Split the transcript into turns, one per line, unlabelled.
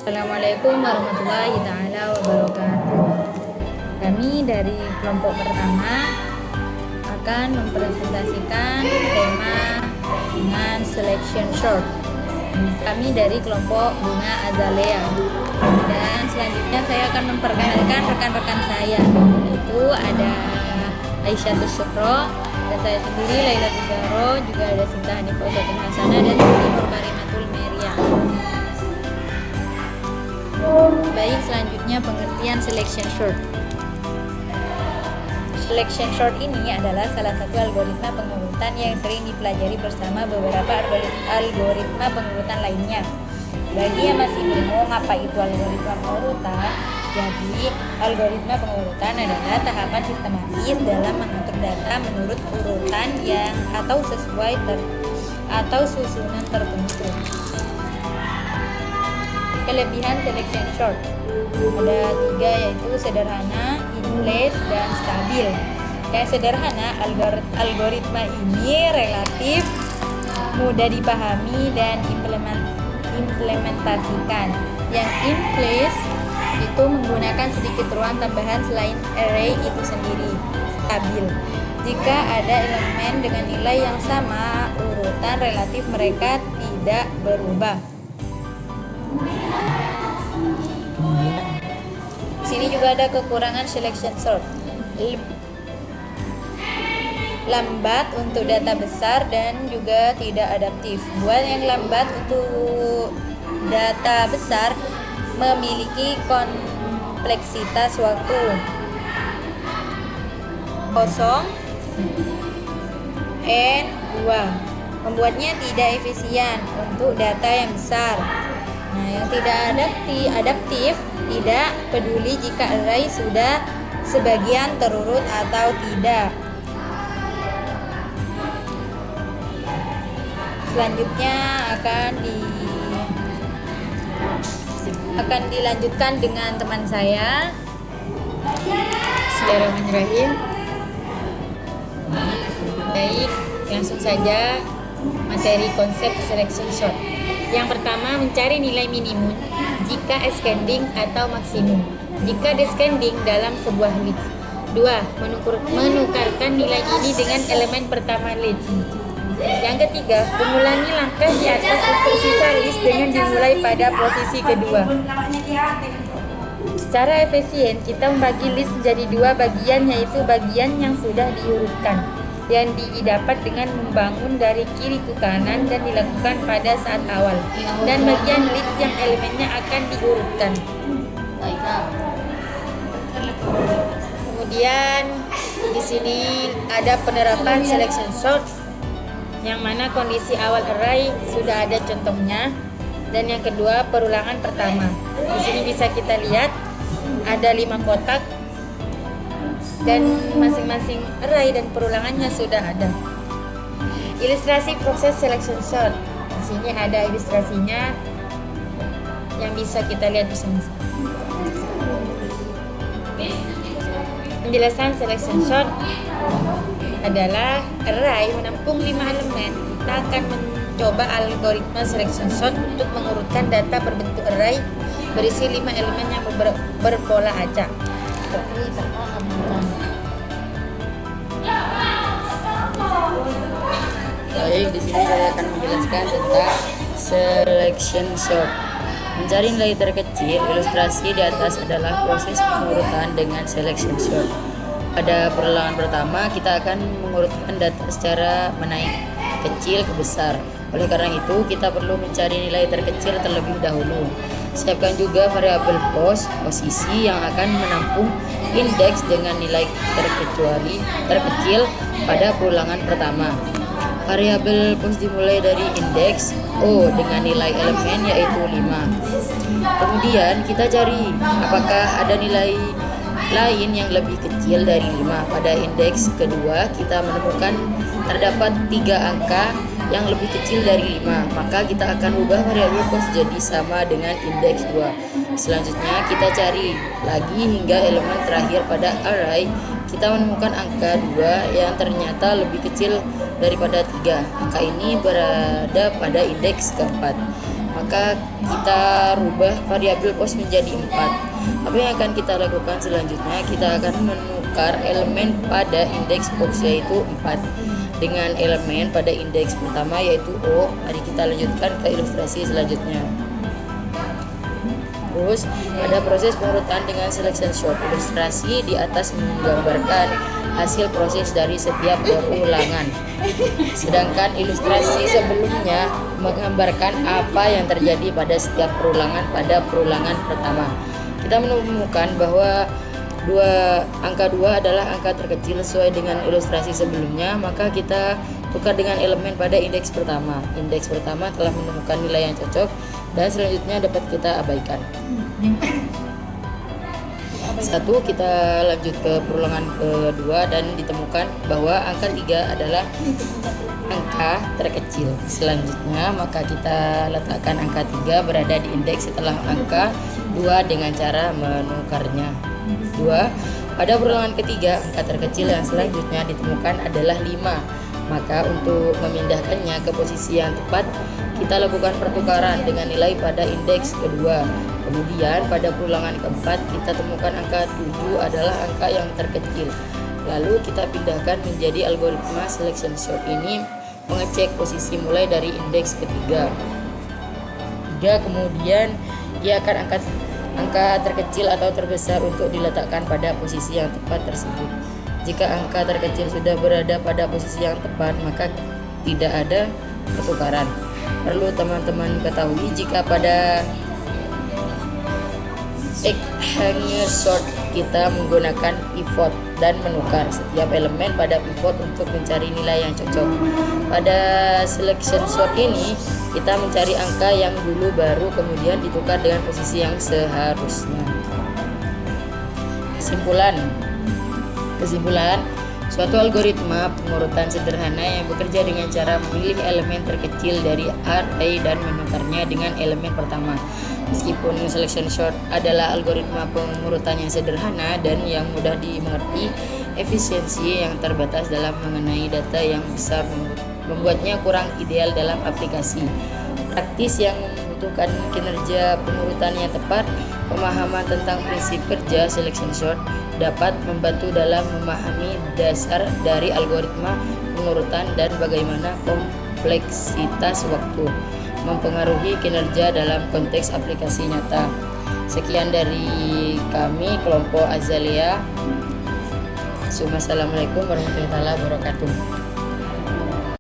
Assalamualaikum warahmatullahi taala wabarakatuh. Kami dari kelompok pertama akan mempresentasikan tema dengan selection short. Kami dari kelompok bunga azalea. Dan selanjutnya saya akan memperkenalkan rekan-rekan saya. Yaitu ada Aisyah Syukro dan saya sendiri Laila Tuzaro, juga ada Sinta Hanifah Usatul Hasanah dan Siti Nur Karimatul Meria. Baik, selanjutnya pengertian selection short. Selection short ini adalah salah satu algoritma pengurutan yang sering dipelajari bersama beberapa algoritma pengurutan lainnya. Bagi yang masih bingung apa itu algoritma pengurutan, jadi algoritma pengurutan adalah tahapan sistematis dalam mengatur data menurut urutan yang atau sesuai atau susunan tertentu. Kelebihan selection short ada 3, yaitu sederhana, in-place, dan stabil. Yang sederhana, algoritma ini relatif mudah dipahami dan implementasikan. Yang in-place itu menggunakan sedikit ruang tambahan selain array itu sendiri. Stabil, jika ada elemen dengan nilai yang sama, urutan relatif mereka tidak berubah. Sini juga ada kekurangan selection short. Lambat untuk data besar dan juga tidak adaptif. Buat yang lambat untuk data besar memiliki kompleksitas waktu kosong N2, membuatnya tidak efisien untuk data yang besar. Nah, yang tidak adaptif tidak peduli jika array sudah sebagian terurut atau tidak. Selanjutnya akan dilanjutkan dengan teman saya.
Bismillahirrahmanirrahim. Baik, langsung saja materi konsep selection short. Yang pertama, mencari nilai minimum jika ascending atau maksimum jika descending dalam sebuah list. 2. Menukarkan nilai ini dengan elemen pertama list. Yang ketiga, mengulangi langkah di atas untuk sisa list dengan dimulai pada posisi kedua. Secara efisien, kita membagi list menjadi 2 bagian, yaitu bagian yang sudah diurutkan yang didapat dengan membangun dari kiri ke kanan dan dilakukan pada saat awal, dan bagian list yang elemennya akan diurutkan. Kemudian di sini ada penerapan selection short, yang mana kondisi awal array sudah ada contohnya, dan yang kedua perulangan pertama. Di sini bisa kita lihat ada 5 kotak dan masing-masing array dan perulangannya sudah ada. Ilustrasi proses selection short. Di sini ada ilustrasinya yang bisa kita lihat bersama-sama. Penjelasan selection short adalah array menampung 5 elemen. Kita akan mencoba algoritma selection short untuk mengurutkan data berbentuk array berisi 5 elemen yang berpola acak.
Baik, di sini saya akan menjelaskan tentang selection short. Mencari nilai terkecil, ilustrasi di atas adalah proses pengurutan dengan selection short. Pada perulangan pertama, kita akan mengurutkan data secara menaik kecil ke besar. Oleh karena itu, kita perlu mencari nilai terkecil terlebih dahulu. Siapkan juga variabel posisi yang akan menampung indeks dengan nilai terkecil pada perulangan pertama. Variabel pos dimulai dari indeks O dengan nilai elemen yaitu 5. Kemudian kita cari apakah ada nilai lain yang lebih kecil dari 5. Pada indeks kedua kita menemukan terdapat 3 angka yang lebih kecil dari 5, maka kita akan ubah variabel pos jadi sama dengan indeks 2. Selanjutnya kita cari lagi hingga elemen terakhir pada array. Kita menemukan angka 2 yang ternyata lebih kecil daripada 3. Angka ini berada pada indeks keempat. maka kita rubah variabel pos menjadi 4. Apa yang akan kita lakukan selanjutnya? Kita akan menukar elemen pada indeks box yaitu 4 dengan elemen pada indeks pertama yaitu O. Mari kita lanjutkan ke ilustrasi selanjutnya. Terus ada proses pengurutan dengan selection sort. Ilustrasi di atas menggambarkan hasil proses dari setiap perulangan. Sedangkan ilustrasi sebelumnya menggambarkan apa yang terjadi pada setiap perulangan pada perulangan pertama. Kita menemukan bahwa angka 2 adalah angka terkecil sesuai dengan ilustrasi sebelumnya, maka kita tukar dengan elemen pada indeks pertama. Indeks pertama telah menemukan nilai yang cocok dan selanjutnya dapat kita abaikan. Satu, kita lanjut ke perulangan kedua dan ditemukan bahwa angka 3 adalah angka terkecil. Selanjutnya maka kita letakkan angka 3 berada di indeks setelah angka 2 dengan cara menukarnya. 2. Pada perulangan ketiga, angka terkecil yang selanjutnya ditemukan adalah 5. Maka untuk memindahkannya ke posisi yang tepat, kita lakukan pertukaran dengan nilai pada indeks kedua. Kemudian pada perulangan keempat, kita temukan angka 7 adalah angka yang terkecil. Lalu kita pindahkan menjadi algoritma selection sort. Ini mengecek posisi mulai dari indeks ketiga. 3. Kemudian dia akan angkat angka terkecil atau terbesar untuk diletakkan pada posisi yang tepat tersebut. Jika angka terkecil sudah berada pada posisi yang tepat, maka tidak ada pertukaran. Perlu teman-teman ketahui jika pada Hanger sort kita menggunakan pivot dan menukar setiap elemen pada pivot untuk mencari nilai yang cocok. Pada selection sort ini kita mencari angka yang dulu baru kemudian ditukar dengan posisi yang seharusnya. Kesimpulan, suatu algoritma pengurutan sederhana yang bekerja dengan cara memilih elemen terkecil dari array dan menukarnya dengan elemen pertama. Meskipun selection sort adalah algoritma pengurutan yang sederhana dan yang mudah dimengerti, efisiensi yang terbatas dalam mengenai data yang besar membuatnya kurang ideal dalam aplikasi praktis yang membutuhkan kinerja pengurutan yang tepat. Pemahaman tentang prinsip kerja selection sort dapat membantu dalam memahami dasar dari algoritma pengurutan dan bagaimana kompleksitas waktu mempengaruhi kinerja dalam konteks aplikasi nyata. Sekian dari kami, kelompok Azalea. Assalamualaikum warahmatullahi wabarakatuh.